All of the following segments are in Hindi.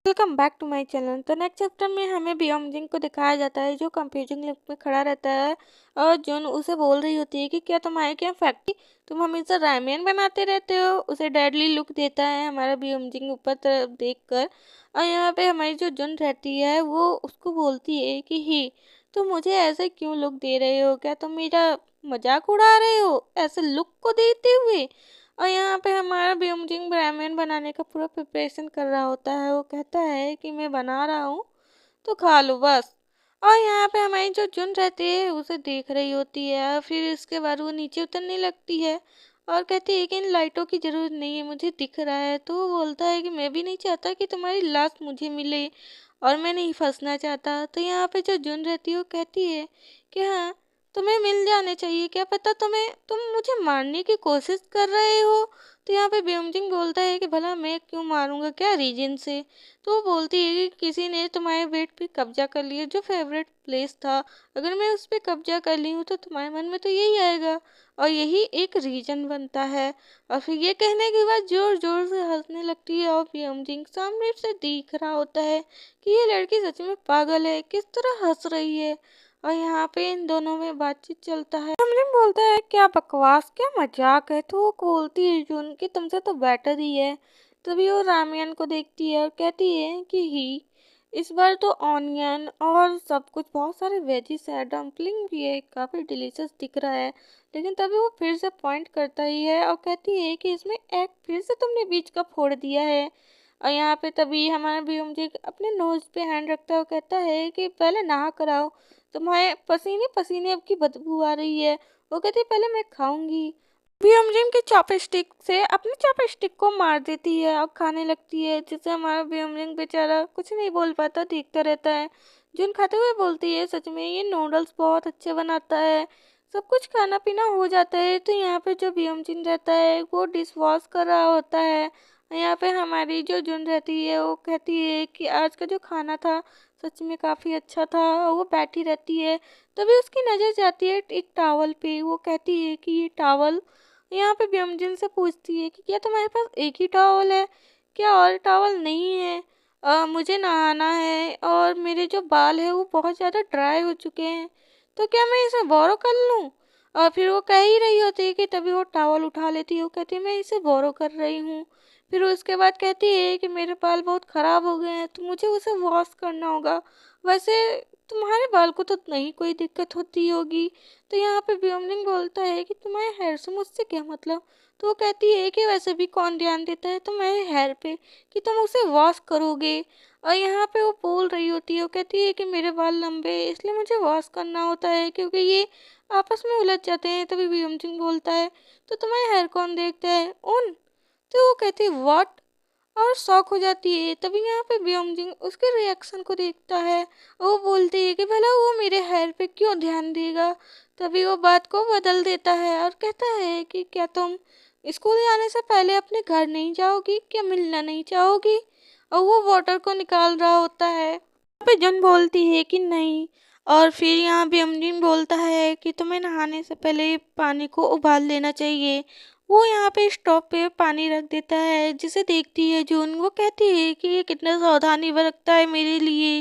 Welcome back to my channel. तो नेक्स्ट चैप्टर में हमें बियोमजिंग को दिखाया जाता है जो कंफ्यूजिंग लुक में खड़ा रहता है और जुन उसे बोल रही होती है कि क्या तुम्हारे क्या फैक्ट्री, तुम हमेशा रामेन बनाते रहते हो। उसे डेडली लुक देता है हमारा बियोमजिंग ऊपर तरफ देख कर। और यहाँ पे हमारी जो जुन रहती है वो उसको बोलती है कि ही तुम मुझे ऐसे क्यों लुक दे रहे हो, क्या तुम मेरा मजाक उड़ा रहे हो ऐसे लुक को देते हुए। और यहाँ पे हमारा ब्योमजिंग रामेन बनाने का पूरा प्रिपरेशन कर रहा होता है। वो कहता है कि मैं बना रहा हूँ तो खा लो बस। और यहाँ पे हमारी जो जुन रहती है उसे देख रही होती है और फिर इसके बाद वो नीचे उतरने लगती है और कहती है कि इन लाइटों की ज़रूरत नहीं है, मुझे दिख रहा है। तो वो बोलता है कि मैं भी नहीं चाहता कि तुम्हारी लाश मुझे मिले और मैं नहीं फंसना चाहता। तो यहाँ पे जो जुन रहती है वो कहती है कि हाँ, तुम्हें मिल जाने चाहिए, क्या पता तुम मुझे मारने की कोशिश कर रहे हो। तो यहाँ पे ब्योमजिंग बोलता है कि भला मैं क्यों मारूंगा, क्या रीजन से। तो वो बोलती है कि किसी ने तुम्हारे बेड पे कब्जा कर लिया, जो फेवरेट प्लेस था। अगर मैं उस पर कब्जा कर ली हूँ तो तुम्हारे मन में तो यही आएगा और यही एक रीजन बनता है। और फिर ये कहने के बाद जोर जोर से हंसने लगती है और ब्योमजिंग सामने से देख रहा होता है कि ये लड़की सच में पागल है, किस तरह हंस रही है। और यहाँ पे इन दोनों में बातचीत चलता है। हमजिन बोलता है क्या बकवास, क्या मजाक है। तो वो बोलती है जून कि तुमसे तो बेटर ही है। तभी वो रामियन को देखती है और कहती है कि ही इस बार तो ऑनियन और सब कुछ बहुत सारे वेजिस है, डम्पलिंग भी है, काफ़ी डिलीशियस दिख रहा है। लेकिन तभी वो फिर से पॉइंट करता ही है और कहती है कि इसमें एग फिर से तुमने बीच का फोड़ दिया है। और यहाँ पे तभी हमारा ब्योमजिंग अपने नोज पे हैंड रखता है और कहता है कि पहले नहा कर आओ, तुम्हारे पसीने पसीने अब की बदबू आ रही है। वो कहती है पहले मैं खाऊंगी। ब्योमजिंग की चॉपस्टिक से अपनी चॉपस्टिक को मार देती है और खाने लगती है, जिससे हमारा ब्योमजिंग बेचारा कुछ नहीं बोल पाता, देखता रहता है। जुन खाते हुए बोलती है सच में ये नूडल्स बहुत अच्छे बनाता है। सब कुछ खाना पीना हो जाता है तो यहाँ पे जो ब्योमजिंग रहता है वो डिश वॉश कर रहा होता है। यहाँ पे हमारी जो जुन रहती है वो कहती है कि आज का जो खाना था सच में काफ़ी अच्छा था। और वो बैठी रहती है, तभी उसकी नज़र जाती है एक टॉवल पे। वो कहती है कि ये टॉवल, यहाँ पे ब्योमजिन से पूछती है कि क्या तुम्हारे पास एक ही टॉवल है, क्या और टॉवल नहीं है। मुझे नहाना है और मेरे जो बाल है वो बहुत ज़्यादा ड्राई हो चुके हैं, तो क्या मैं इसे बोरो कर लूँ। और फिर वो कह ही रही होती है कि तभी वो टॉवल उठा लेती है। वो कहती है मैं इसे बोरो कर रही हूँ। फिर उसके बाद कहती है कि मेरे बाल बहुत ख़राब हो गए हैं तो मुझे उसे वॉश करना होगा। वैसे तुम्हारे बाल को तो नहीं कोई दिक्कत होती होगी। तो यहाँ पे ब्योमलिंग बोलता है कि तुम्हारे हेयर से मुझसे क्या मतलब। तो वो कहती है कि वैसे भी कौन ध्यान देता है तुम्हारे हेयर पे कि तुम उसे वॉश करोगे। और यहाँ पे वो बोल रही होती है, वो कहती है कि मेरे बाल लंबे हैं इसलिए मुझे वॉश करना होता है क्योंकि ये आपस में उलझ जाते हैं। तभी ब्योमलिंग बोलता है तो तुम्हारे हेयर कौन देखता है, उन। तो वो कहती है व्हाट, और शॉक हो जाती है। तभी यहाँ पे ब्योमजिंग उसके रिएक्शन को देखता है। वो बोलती है कि भला वो मेरे हेयर पे क्यों ध्यान देगा। तभी वो बात को बदल देता है और कहता है कि क्या तुम स्कूल जाने से पहले अपने घर नहीं जाओगी, क्या मिलना नहीं चाहोगी। और वो वाटर को निकाल रहा होता है। यहाँ पे जन बोलती है कि नहीं। और फिर यहाँ ब्योमजिंग बोलता है कि तुम्हें नहाने से पहले पानी को उबाल लेना चाहिए। वो यहाँ पे स्टोव पे पानी रख देता है, जिसे देखती है जून। वो कहती है कि ये कितना सावधानी बरतता है मेरे लिए,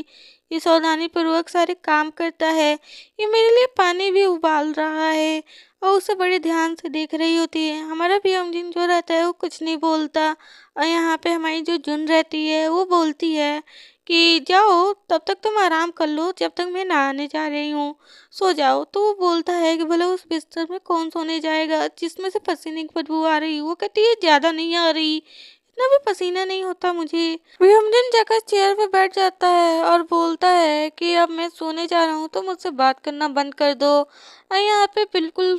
ये सावधानी पूर्वक सारे काम करता है, ये मेरे लिए पानी भी उबाल रहा है। और उसे बड़े ध्यान से देख रही होती है। हमारा ब्योमजिंग जो रहता है वो कुछ नहीं बोलता। और यहाँ पे हमारी जो जुन रहती है वो बोलती है कि जाओ तब तक तुम आराम कर लो, जब तक मैं नहाने जा रही हूँ, सो जाओ। तो वो बोलता है कि भला उस बिस्तर में कौन सोने जाएगा जिसमें से पसीने की बदबू आ रही। वो कहती है ज़्यादा नहीं आ रही, इतना भी पसीना नहीं होता मुझे। विहमदिन जाकर चेयर पे बैठ जाता है और बोलता है कि अब मैं सोने जा रहा हूँ तो मुझसे बात करना बंद कर दो। और यहाँ पे बिल्कुल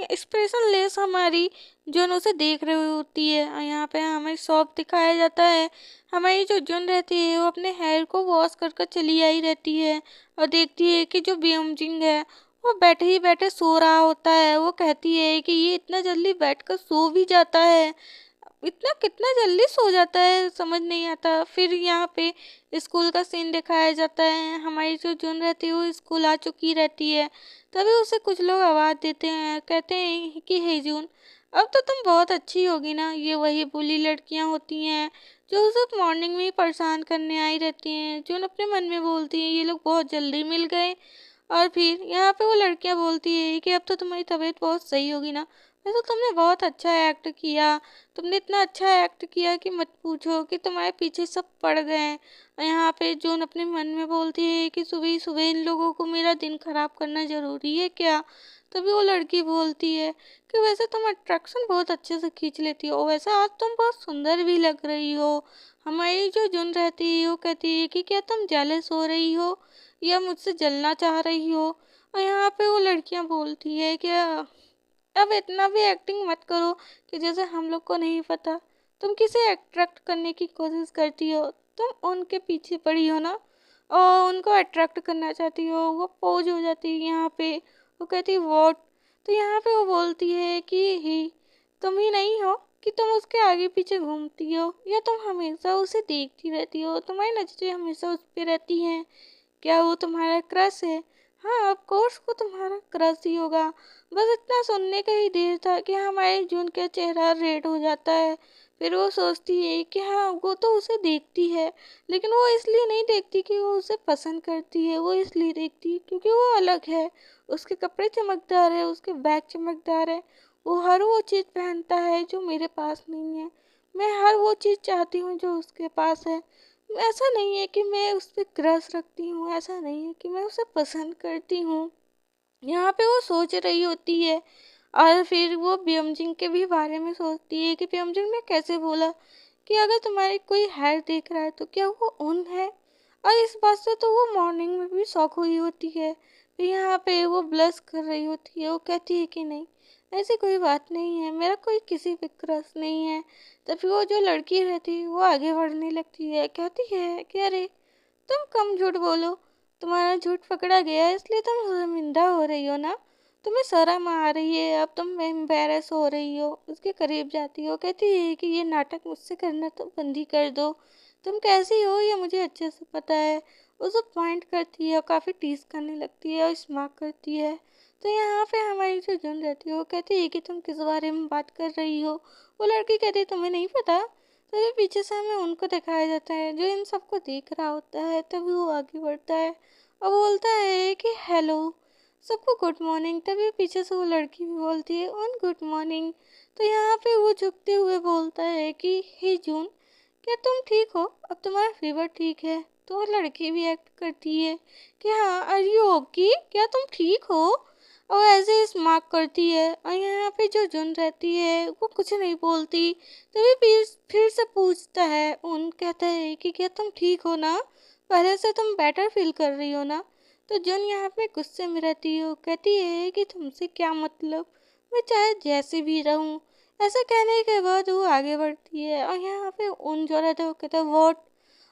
एक्सप्रेशन लेस हमारी जुन उसे देख रही होती है। और यहाँ पे हमें शॉप दिखाया जाता है। हमारी जो जुन रहती है वो अपने हेयर को वॉश कर कर चली आई रहती है और देखती है कि जो ब्योमजिंग है वो बैठे ही बैठे सो रहा होता है। वो कहती है कि ये इतना जल्दी बैठकर सो भी जाता है, इतना कितना जल्दी सो जाता है, समझ नहीं आता। फिर यहाँ पे स्कूल का सीन दिखाया जाता है। हमारी जो जून रहती है वो स्कूल आ चुकी रहती है। तभी उसे कुछ लोग आवाज़ देते हैं, कहते हैं कि हे जून, अब तो तुम बहुत अच्छी होगी ना। ये वही बुली लड़कियां होती हैं जो सिर्फ मॉर्निंग में ही परेशान करने आई रहती हैं, जो अपने मन में बोलती हैं ये लोग बहुत जल्दी मिल गए। और फिर यहाँ पे वो लड़कियां बोलती है कि अब तो तुम्हारी तबीयत बहुत सही होगी ना। वैसे तुमने बहुत अच्छा एक्ट किया। तुमने इतना अच्छा एक्ट किया कि मत पूछो, कि तुम्हारे पीछे सब पड़ गए हैं। और यहाँ पे जोन अपने मन में बोलती है कि सुबह ही सुबह इन लोगों को मेरा दिन खराब करना जरूरी है क्या। तभी वो लड़की बोलती है कि वैसे तुम अट्रैक्शन बहुत अच्छे से खींच लेती हो, वैसे आज तुम बहुत सुंदर भी लग रही हो। हमारी जो जुन रहती है वो कहती है कि क्या तुम जेलस हो रही हो या मुझसे जलना चाह रही हो। और यहाँ पे वो लड़कियां बोलती है कि अब इतना भी एक्टिंग मत करो कि जैसे हम लोग को नहीं पता। तुम किसे अट्रैक्ट करने की कोशिश करती हो, तुम उनके पीछे पड़ी हो ना और उनको अट्रैक्ट करना चाहती हो। वो पोज हो जाती है यहाँ पे, वो कहती है वॉट। तो यहाँ पे वो बोलती है कि ही तुम ही नहीं हो, कि तुम उसके आगे पीछे घूमती हो या तुम हमेशा उसे देखती रहती हो, तुम्हारी नजरें हमेशा उस पे रहती हैं। क्या वो तुम्हारा क्रश है? हाँ, ऑफ कोर्स वो तुम्हारा क्रश ही होगा। बस इतना सुनने का ही देर था कि हमारे जून का चेहरा रेड हो जाता है। फिर वो सोचती है कि हाँ वो तो उसे देखती है, लेकिन वो इसलिए नहीं देखती कि वो उसे पसंद करती है, वो इसलिए देखती है क्योंकि वो अलग है। उसके कपड़े चमकदार है, उसके बैग चमकदार है। वो हर वो चीज़ पहनता है जो मेरे पास नहीं है। मैं हर वो चीज़ चाहती हूँ जो उसके पास है। ऐसा नहीं है कि मैं उस पर क्रश रखती हूँ, ऐसा नहीं है कि मैं उसे पसंद करती हूँ। यहाँ पे वो सोच रही होती है और फिर वो ब्योमजिंग के भी बारे में सोचती है कि ब्योमजिंग ने कैसे बोला कि अगर तुम्हारे कोई हेयर देख रहा है तो क्या वो उन है। और इस बात से तो वो मॉर्निंग में भी शॉक हुई होती है। फिर यहाँ पे वो ब्लश कर रही होती है, वो कहती है कि नहीं, ऐसी कोई बात नहीं है, मेरा कोई किसी पे क्रश नहीं है। तभी वो जो लड़की रहती है वो आगे बढ़ने लगती है, कहती है कि अरे तुम कम झूठ बोलो, तुम्हारा झूठ पकड़ा गया इसलिए तुम शर्मिंदा हो रही हो ना। तुम्हें शर्म आ रही है, अब तुम एम्बेरस हो रही हो। उसके करीब जाती हो, कहती है कि ये नाटक मुझसे करना तो बंद ही कर दो। तुम कैसी हो ये मुझे अच्छे से पता है। उसे पॉइंट करती है और काफ़ी टीज करने लगती है और स्मार्ट करती है। तो यहाँ पे हमारी जो जन रहती है वो कहती है कि तुम किस बारे में बात कर रही हो। वो लड़की कहती है तुम्हें नहीं पता। तभी पीछे से हमें उनको दिखाया जाता है जो इन सबको देख रहा होता है। तभी वो आगे बढ़ता है और बोलता है कि हेलो सबको गुड मॉर्निंग। तभी पीछे से वो लड़की भी बोलती है ऑन गुड मॉर्निंग। तो यहाँ पे वो झुकते हुए बोलता है कि हे जून, क्या तुम ठीक हो, अब तुम्हारा फीवर ठीक है। तो वो लड़की भी एक्ट करती है कि हाँ आर यू ओके, क्या तुम ठीक हो। और ऐसे ही स्मार्ट करती है और यहाँ पे जो जुन रहती है वो कुछ नहीं बोलती। तभी फिर से पूछता है, उन कहता है कि क्या तुम ठीक हो ना, पहले से तुम बेटर फील कर रही हो ना। तो जुन यहाँ पे गुस्से में रहती है, वो कहती है कि तुमसे क्या मतलब, मैं चाहे जैसे भी रहूं। ऐसा कहने के बाद वो आगे बढ़ती है और यहाँ पे उन जो रहता है वो कहता है वॉट।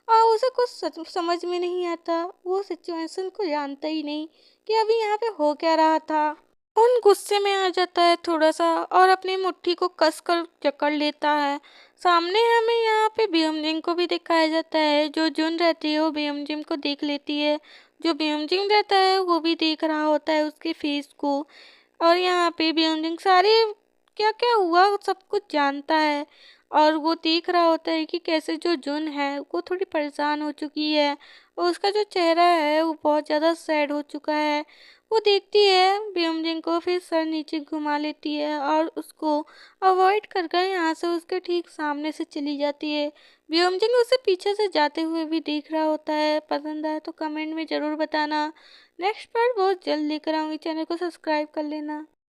और उसे कुछ समझ में नहीं आता, वो सिचुएशन को जानता ही नहीं कि अभी यहाँ पे हो क्या रहा था। उन गुस्से में आ जाता है थोड़ा सा और अपनी मुट्ठी को कस कर जकड़ लेता है। सामने हमें यहाँ पे बीएमजिंग को भी दिखाया जाता है। जो जुन रहती है वो बीएमजिंग को देख लेती है, जो बीएमजिंग रहता है वो भी देख रहा होता है उसके फेस को। और यहाँ पे बीएमजिंग सारे क्या क्या हुआ सब कुछ जानता है और वो देख रहा होता है कि कैसे जो जुन है वो थोड़ी परेशान हो चुकी है और उसका जो चेहरा है वो बहुत ज़्यादा सैड हो चुका है। वो देखती है ब्योमजिंग को, फिर सर नीचे घुमा लेती है और उसको अवॉइड कर कर यहाँ से उसके ठीक सामने से चली जाती है। ब्योमजिंग उसे पीछे से जाते हुए भी देख रहा होता है। पसंद आए तो कमेंट में ज़रूर बताना। नेक्स्ट पार्ट बहुत जल्द लेकर आऊँगी, चैनल को सब्सक्राइब कर लेना।